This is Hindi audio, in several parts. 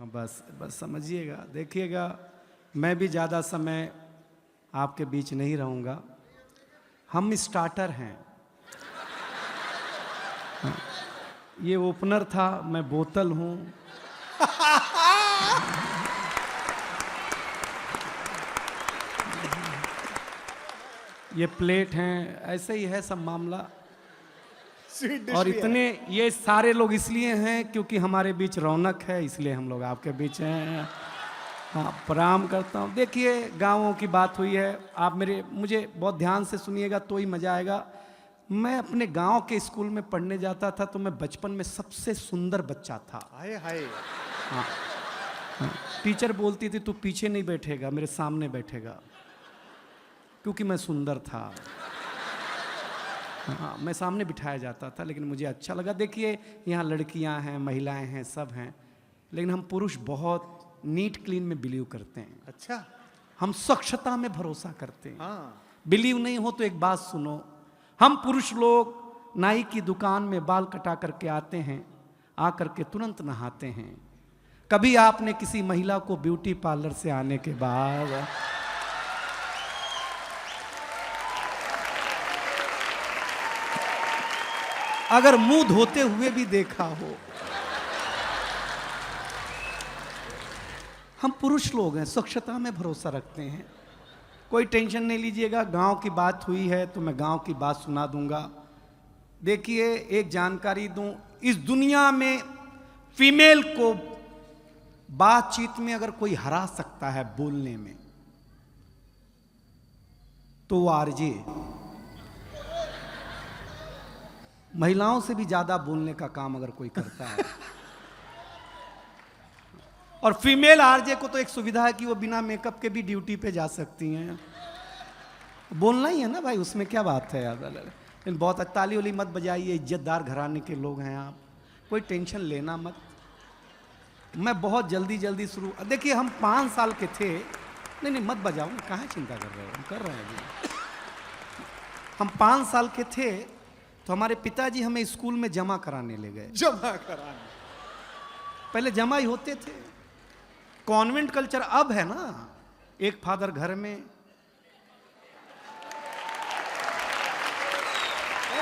बस बस समझिएगा, देखिएगा मैं भी ज़्यादा समय आपके बीच नहीं रहूँगा। हम स्टार्टर हैं। हाँ, ये ओपनर था, मैं बोतल हूँ। ये प्लेट हैं, ऐसे ही है सब मामला। और इतने ये सारे लोग इसलिए हैं क्योंकि हमारे बीच रौनक है, इसलिए हम लोग आपके बीच हैं। हाँ, प्रणाम करता हूँ। देखिए गाँवों की बात हुई है, आप मुझे बहुत ध्यान से सुनिएगा तो ही मज़ा आएगा। मैं अपने गांव के स्कूल में पढ़ने जाता था तो मैं बचपन में सबसे सुंदर बच्चा था। हाय हाय। हाँ, हाँ, टीचर बोलती थी तू पीछे नहीं बैठेगा, मेरे सामने बैठेगा, क्योंकि मैं सुंदर था। हाँ, मैं सामने बिठाया जाता था, लेकिन मुझे अच्छा लगा। देखिए यहाँ लड़कियाँ हैं, महिलाएं हैं, सब हैं, लेकिन हम पुरुष बहुत नीट क्लीन में बिलीव करते हैं। अच्छा, हम स्वच्छता में भरोसा करते हैं। हाँ। बिलीव नहीं हो तो एक बात सुनो, हम पुरुष लोग नाई की दुकान में बाल कटा करके आते हैं, आकर के तुरंत नहाते हैं। कभी आपने किसी महिला को ब्यूटी पार्लर से आने के बाद अगर मुंह धोते हुए भी देखा हो? हम पुरुष लोग हैं, स्वच्छता में भरोसा रखते हैं। कोई टेंशन नहीं लीजिएगा, गांव की बात हुई है तो मैं गांव की बात सुना दूंगा। देखिए एक जानकारी दूं, इस दुनिया में फीमेल को बातचीत में अगर कोई हरा सकता है बोलने में, तो वो आरजे। महिलाओं से भी ज्यादा बोलने का काम अगर कोई करता है। और फीमेल आरजे को तो एक सुविधा है कि वो बिना मेकअप के भी ड्यूटी पे जा सकती हैं। बोलना ही है ना भाई, उसमें क्या बात है यार। लेकिन बहुत ताली वाली मत बजाइए, इज्जतदार घराने के लोग हैं आप, कोई टेंशन लेना मत। मैं बहुत जल्दी शुरू, देखिए हम 5 साल के थे। नहीं मत बजाओ, कहाँ चिंता कर रहे हो, हम कर रहे हैं अभी। हम 5 साल के थे तो हमारे पिताजी हमें स्कूल में जमा कराने ले गए। जमा कराने? पहले जमा ही होते थे, कॉन्वेंट कल्चर अब है ना। एक फादर घर में,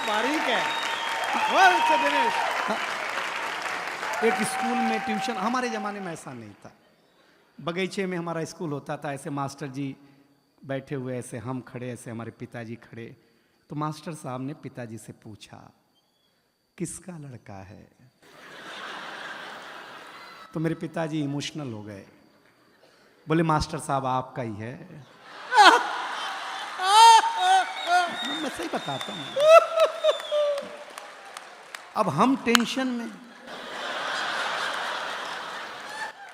बारीक है। दिनेश, एक स्कूल में ट्यूशन। हमारे ज़माने में ऐसा नहीं था। बगीचे में हमारा स्कूल होता था, ऐसे मास्टर जी बैठे हुए, ऐसे हम खड़े, ऐसे हमारे पिताजी खड़े। तो मास्टर साहब ने पिताजी से पूछा किसका लड़का है? तो मेरे पिताजी इमोशनल हो गए, बोले मास्टर साहब आपका ही है। मैं सही बताता हूँ। अब हम टेंशन में,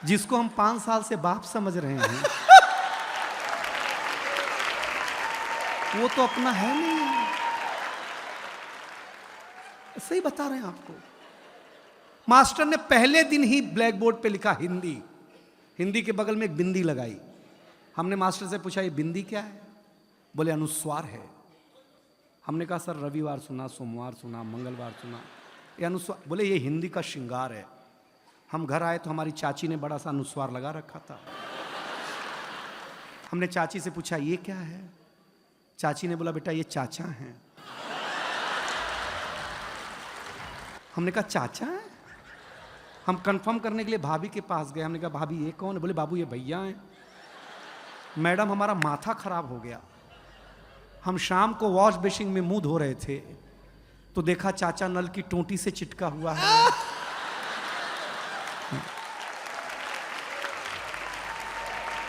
जिसको हम 5 साल से बाप समझ रहे हैं वो तो अपना है नहीं। सही बता रहे हैं आपको। मास्टर ने पहले दिन ही ब्लैक बोर्ड पे लिखा हिंदी, हिंदी के बगल में एक बिंदी लगाई। हमने मास्टर से पूछा ये बिंदी क्या है? बोले अनुस्वार है। हमने कहा सर रविवार सुना, सोमवार सुना, मंगलवार सुना, ये अनुस्वार। बोले ये हिंदी का श्रृंगार है। हम घर आए तो हमारी चाची ने बड़ा सा अनुस्वार लगा रखा था। हमने चाची से पूछा ये क्या है? चाची ने बोला बेटा ये चाचा हैं। हमने कहा चाचा है? हम कंफर्म करने के लिए भाभी के पास गए। हमने कहा भाभी ये कौन है? बोले बाबू ये भैया हैं। मैडम हमारा माथा खराब हो गया। हम शाम को वॉश बेसिन में मुंह धो रहे थे तो देखा चाचा नल की टोंटी से चिटका हुआ है।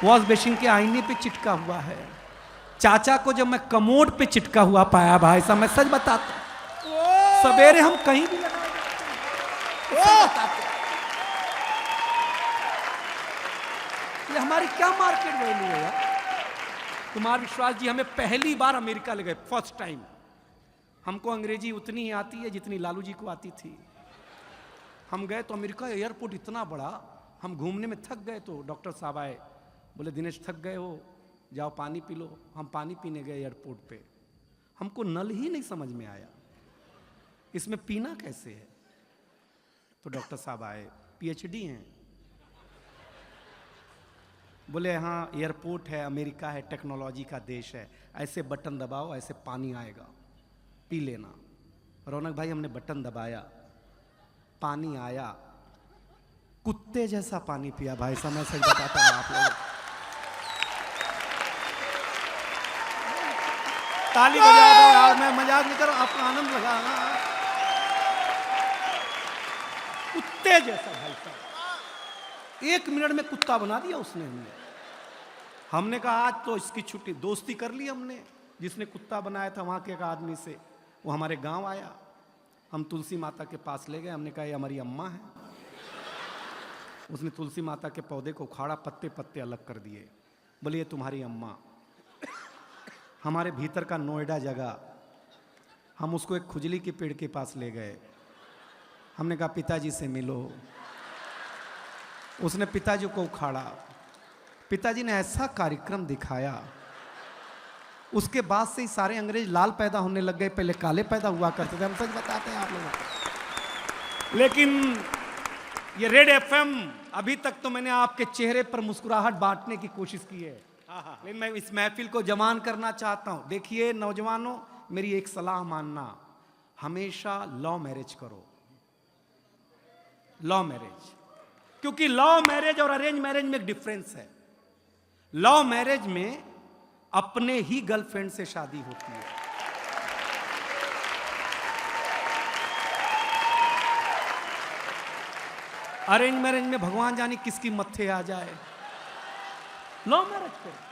वॉश बेसिन के आईने पे चिटका हुआ है। चाचा को जब मैं कमोड पे चिटका हुआ पाया भाई साहब, मैं सच बताता, सवेरे हम कहीं भी लगा ये हमारी क्या मार्केट वैल्यू है यार। कुमार विश्वास जी हमें पहली बार अमेरिका ले गए, फर्स्ट टाइम। हमको अंग्रेजी उतनी ही आती है जितनी लालू जी को आती थी। हम गए तो अमेरिका एयरपोर्ट इतना बड़ा, हम घूमने में थक गए तो डॉक्टर साहब आए, बोले दिनेश थक गए हो, जाओ पानी पी लो। हम पानी पीने गए एयरपोर्ट पे, हमको नल ही नहीं समझ में आया, इसमें पीना कैसे है। तो डॉक्टर साहब आए, पीएचडी हैं, बोले हाँ एयरपोर्ट है, अमेरिका है, टेक्नोलॉजी का देश है, ऐसे बटन दबाओ ऐसे पानी आएगा, पी लेना। रौनक भाई हमने बटन दबाया, पानी आया, कुत्ते जैसा पानी पिया भाई साहब, मैं सच बताता हूँ आप लोग। ताली बजा दो यार, मैं मजाक नहीं कर रहा हूं, आपका आनंद लगा ना। कुत्ते जैसा भाई साहब, 1 मिनट में कुत्ता बना दिया उसने। हमने कहा आज तो इसकी छुट्टी, दोस्ती कर ली हमने। जिसने कुत्ता बनाया था वहां के एक आदमी से, वो हमारे गांव आया, हम तुलसी माता के पास ले गए। हमने कहा ये हमारी अम्मा है। उसने तुलसी माता के पौधे को उखाड़ा, पत्ते पत्ते अलग कर दिए, बोले ये तुम्हारी अम्मा। हमारे भीतर का नोएडा जगह, हम उसको एक खुजली के पेड़ के पास ले गए। हमने कहा पिताजी से मिलो। उसने पिताजी को उखाड़ा, पिताजी ने ऐसा कार्यक्रम दिखाया, उसके बाद से ही सारे अंग्रेज लाल पैदा होने लग गए, पहले काले पैदा हुआ करते थे। हम सच बताते हैं आप लोगों को। लेकिन ये रेड एफएम, अभी तक तो मैंने आपके चेहरे पर मुस्कुराहट बांटने की कोशिश की है, लेकिन मैं इस महफिल को जवान करना चाहता हूं। देखिए नौजवानों, मेरी एक सलाह मानना, हमेशा लव मैरिज करो, लव मैरिज। क्योंकि लव मैरिज और अरेंज मैरिज में एक डिफरेंस है। लव मैरिज में अपने ही गर्लफ्रेंड से शादी होती है, अरेंज मैरिज में भगवान जाने किसकी मत्थे आ जाए। लव मैरिज करो।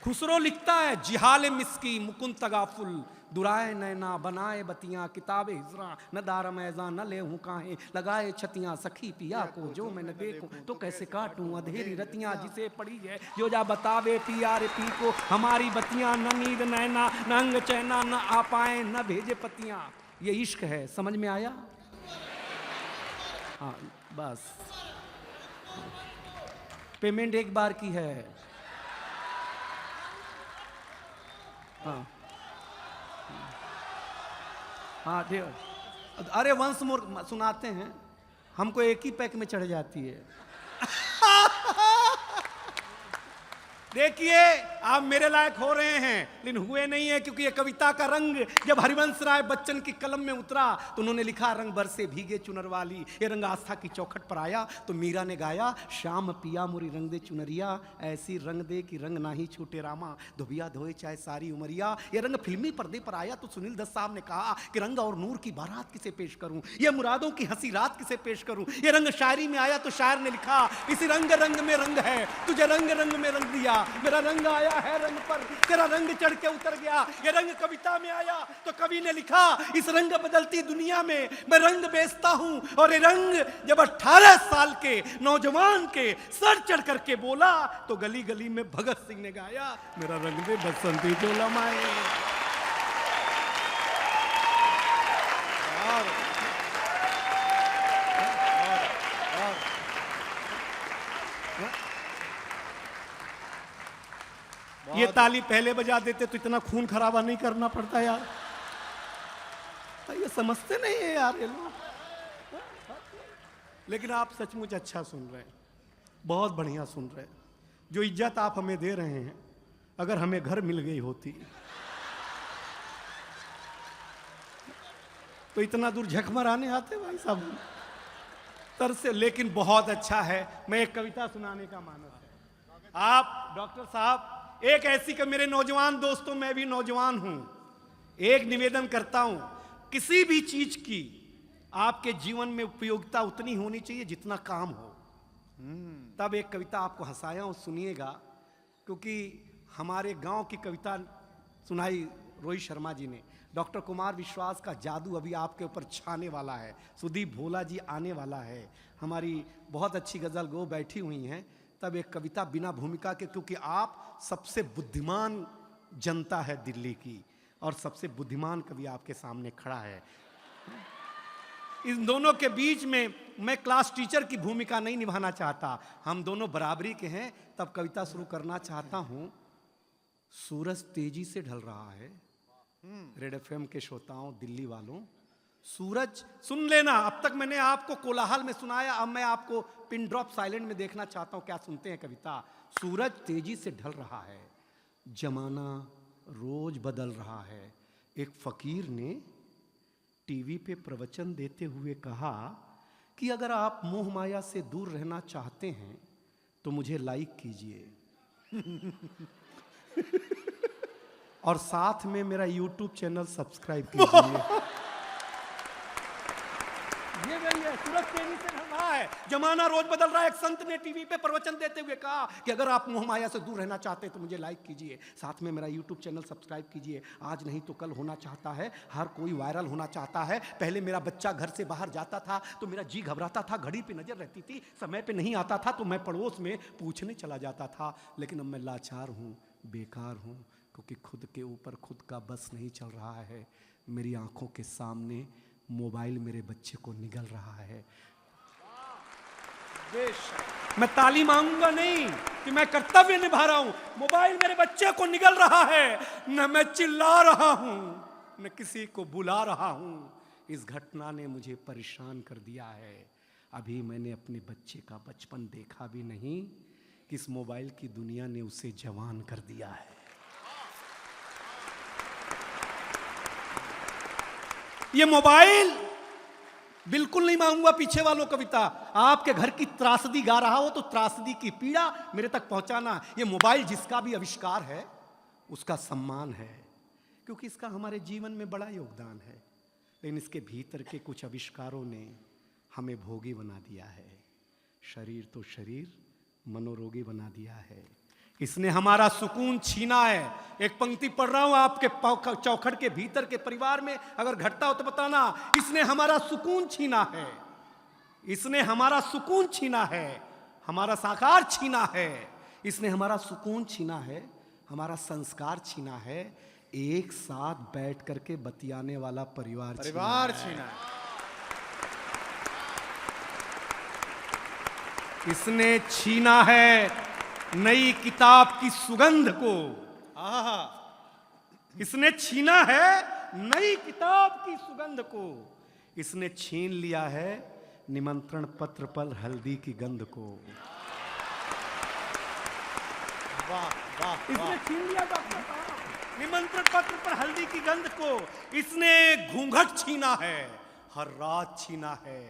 खुसरो लिखता है, जिहाल मिस्की मुकुंद तगाफुल, दुराए नैना बनाए बतियां, किताबे हिजरा न दारम ऐजा न ले हूं काहे, लगाए छतियां सखी पिया को जो मैं न देखूं तो कैसे काटूं अधेरी रतियां, जिसे पड़ी है जो जा बतावे पिया रे पी को, हमारी बतियां न नींद नैना न अंग चैना, न आ पाए न भेजे पतियां। ये इश्क है, समझ में आया? हाँ बस, पेमेंट एक बार की है। हाँ हाँ ठीक। अरे वंस मोर सुनाते हैं, हमको एक ही पैक में चढ़ जाती है। देखिए आप मेरे लायक हो रहे हैं, लेकिन हुए नहीं है, क्योंकि ये कविता का रंग जब हरिवंश राय बच्चन की कलम में उतरा तो उन्होंने लिखा, रंग बरसे भीगे चुनर वाली। ये रंग आस्था की चौखट पर आया तो मीरा ने गाया, श्याम पिया मोरी रंग दे चुनरिया, ऐसी रंग दे कि रंग ना ही छूटे रामा, धोबिया धोए चाहे सारी उमरिया। ये रंग फिल्मी पर्दे पर आया तो सुनील दत्त साहब ने कहा कि रंग और नूर की बारात किसे पेश करूं, ये मुरादों की हंसी रात किसे पेश करूं। ये रंग शायरी में आया तो शायर ने लिखा, इसी रंग रंग में रंग है, तुझे रंग रंग में रंग दिया, मेरा रंग आया है रंग पर, तेरा रंग चढ़ के उतर गया। ये रंग कविता में आया तो कवि ने लिखा, इस रंग बदलती दुनिया में मैं रंग बेचता हूं। और ये रंग जब 18 साल के नौजवान के सर चढ़ करके बोला तो गली गली में भगत सिंह ने गाया, मेरा रंग दे बसंती जो लमाए। ये ताली पहले बजा देते तो इतना खून खराबा नहीं करना पड़ता यार। ये समझते नहीं है यार ये लोग। लेकिन आप सचमुच अच्छा सुन रहे हैं, बहुत बढ़िया सुन रहे हैं। जो इज्जत आप हमें दे रहे हैं, अगर हमें घर मिल गई होती तो इतना दूर झक मराने आते भाई साहब तर से। लेकिन बहुत अच्छा है, मैं एक कविता सुनाने का मानस है। आप डॉक्टर साहब, एक ऐसी कि मेरे नौजवान दोस्तों, मैं भी नौजवान हूं, एक निवेदन करता हूं, किसी भी चीज की आपके जीवन में उपयोगिता उतनी होनी चाहिए जितना काम हो। तब एक कविता आपको हंसाया हूं, सुनिएगा, क्योंकि हमारे गांव की कविता सुनाई रोहित शर्मा जी ने। डॉक्टर कुमार विश्वास का जादू अभी आपके ऊपर छाने वाला है। सुदीप भोला जी आने वाला है, हमारी बहुत अच्छी गजल गो बैठी हुई हैं। तब एक कविता बिना भूमिका के, क्योंकि आप सबसे बुद्धिमान जनता है दिल्ली की और सबसे बुद्धिमान कवि आपके सामने खड़ा है। इन दोनों के बीच में मैं क्लास टीचर की भूमिका नहीं निभाना चाहता, हम दोनों बराबरी के हैं। तब कविता शुरू करना चाहता हूं। सूरज तेजी से ढल रहा है, रेड एफएम के श्रोताओं, दिल्ली वालों, सूरज, सुन लेना, अब तक मैंने आपको कोलाहल में सुनाया, अब मैं आपको पिन ड्रॉप साइलेंट में देखना चाहता हूं क्या सुनते हैं कविता। सूरज तेजी से ढल रहा है, जमाना रोज बदल रहा है। एक फकीर ने टीवी पे प्रवचन देते हुए कहा कि अगर आप मोह माया से दूर रहना चाहते हैं तो मुझे लाइक कीजिए और साथ में मेरा यूट्यूब चैनल सब्सक्राइब कीजिए। ये वही है, सूरज तेजी से ढल रहा है, जमाना रोज बदल रहा है। एक संत ने टीवी पे प्रवचन देते हुए कहा कि अगर आप मोह माया से दूर रहना चाहते हैं तो मुझे लाइक कीजिए, साथ में मेरा यूट्यूब चैनल सब्सक्राइब कीजिए। आज नहीं तो कल होना चाहता है, हर कोई वायरल होना चाहता है। पहले मेरा बच्चा घर से बाहर जाता था तो मेरा जी घबराता था, घड़ी पे नजर रहती थी, समय पे नहीं आता था तो मैं पड़ोस में पूछने चला जाता था। लेकिन अब मैं लाचार हूँ, बेकार हूँ, क्योंकि खुद के ऊपर खुद का बस नहीं चल रहा है। मेरी आंखों के सामने मोबाइल मेरे बच्चे को निगल रहा है। मैं ताली मांगूंगा नहीं कि मैं कर्तव्य निभा रहा हूं, मोबाइल मेरे बच्चे को निगल रहा है। न मैं चिल्ला रहा हूं, न किसी को बुला रहा हूं। इस घटना ने मुझे परेशान कर दिया है। अभी मैंने अपने बच्चे का बचपन देखा भी नहीं कि इस मोबाइल की दुनिया ने उसे जवान कर दिया है। ये मोबाइल, बिल्कुल नहीं मांगूंगा पीछे वालों कविता, आपके घर की त्रासदी गा रहा हो तो त्रासदी की पीड़ा मेरे तक पहुंचाना। ये मोबाइल जिसका भी आविष्कार है उसका सम्मान है, क्योंकि इसका हमारे जीवन में बड़ा योगदान है। लेकिन इसके भीतर के कुछ आविष्कारों ने हमें भोगी बना दिया है। शरीर तो शरीर, मनोरोगी बना दिया है। इसने हमारा सुकून छीना है। एक पंक्ति पढ़ रहा हूं, आपके चौखट के भीतर के परिवार में अगर घटता हो तो बताना। इसने हमारा सुकून छीना है, इसने हमारा सुकून छीना है, हमारा साकार छीना है। इसने हमारा सुकून छीना है, हमारा संस्कार छीना है, एक साथ बैठ करके बतियाने वाला परिवार छीना है। इसने छीना है नई किताब की सुगंध को। इसने छीना है नई किताब की सुगंध को। इसने छीन लिया है निमंत्रण पत्र पर हल्दी की गंध को। वाह वाह, इसने छीन लिया डॉक्टर साहब निमंत्रण पत्र पर हल्दी की गंध को। इसने घूंघट छीना है, हर रात छीना है,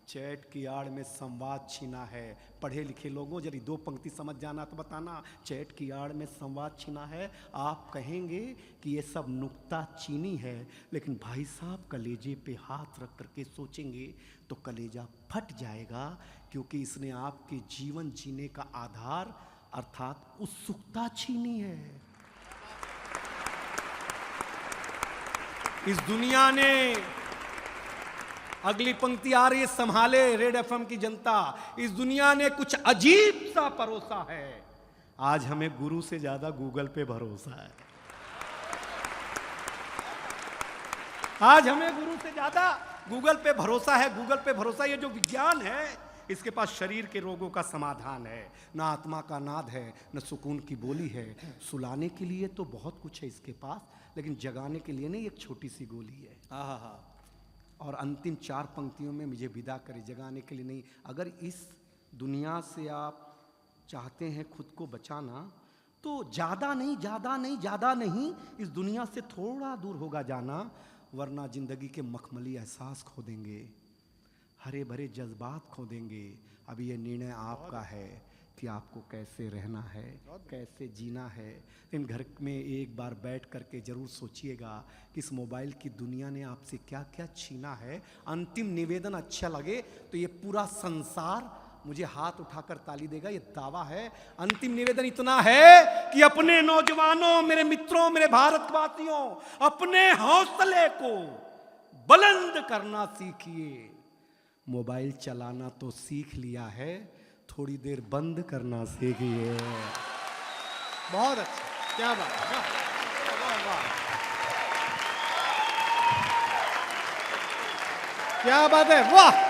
चैट की आड़ में संवाद छीना है। पढ़े लिखे लोगों जरा दो पंक्ति समझ जाना तो बताना। चैट की आड़ में संवाद छीना है। आप कहेंगे कि ये सब नुक्ता चीनी है, लेकिन भाई साहब कलेजे पे हाथ रख करके सोचेंगे तो कलेजा फट जाएगा, क्योंकि इसने आपके जीवन जीने का आधार अर्थात उत्सुकता छीनी है। इस दुनिया ने, अगली पंक्ति आ रही है, संभाले रेड एफएम की जनता, इस दुनिया ने कुछ अजीब सा परोसा है। आज हमें गुरु से ज्यादा गूगल पे भरोसा है। आज हमें गुरु से ज्यादा गूगल पे भरोसा है। गूगल पे भरोसा, ये जो विज्ञान है इसके पास शरीर के रोगों का समाधान है, ना आत्मा का नाद है, न सुकून की बोली है। सुलाने के लिए तो बहुत कुछ है इसके पास, लेकिन जगाने के लिए नहीं, एक छोटी सी गोली है। और अंतिम चार पंक्तियों में मुझे विदा करे, जगाने के लिए नहीं। अगर इस दुनिया से आप चाहते हैं खुद को बचाना तो ज़्यादा नहीं इस दुनिया से थोड़ा दूर होगा जाना, वरना जिंदगी के मखमली एहसास खो देंगे, हरे भरे जज्बात खो देंगे। अब ये निर्णय आपका है कि आपको कैसे रहना है, कैसे जीना है। इन घर में एक बार बैठ करके जरूर सोचिएगा कि इस मोबाइल की दुनिया ने आपसे क्या क्या छीना है। अंतिम निवेदन अच्छा लगे तो ये पूरा संसार मुझे हाथ उठाकर ताली देगा, ये दावा है। अंतिम निवेदन इतना है कि अपने नौजवानों, मेरे मित्रों, मेरे भारतवासियों, अपने हौसले को बुलंद करना सीखिए। मोबाइल चलाना तो सीख लिया है, थोड़ी देर बंद करना सीखिए। बहुत अच्छा, क्या बात है, क्या बात है, वाह।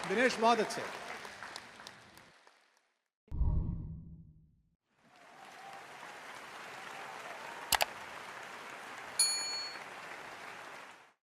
दिनेश बहुत अच्छे।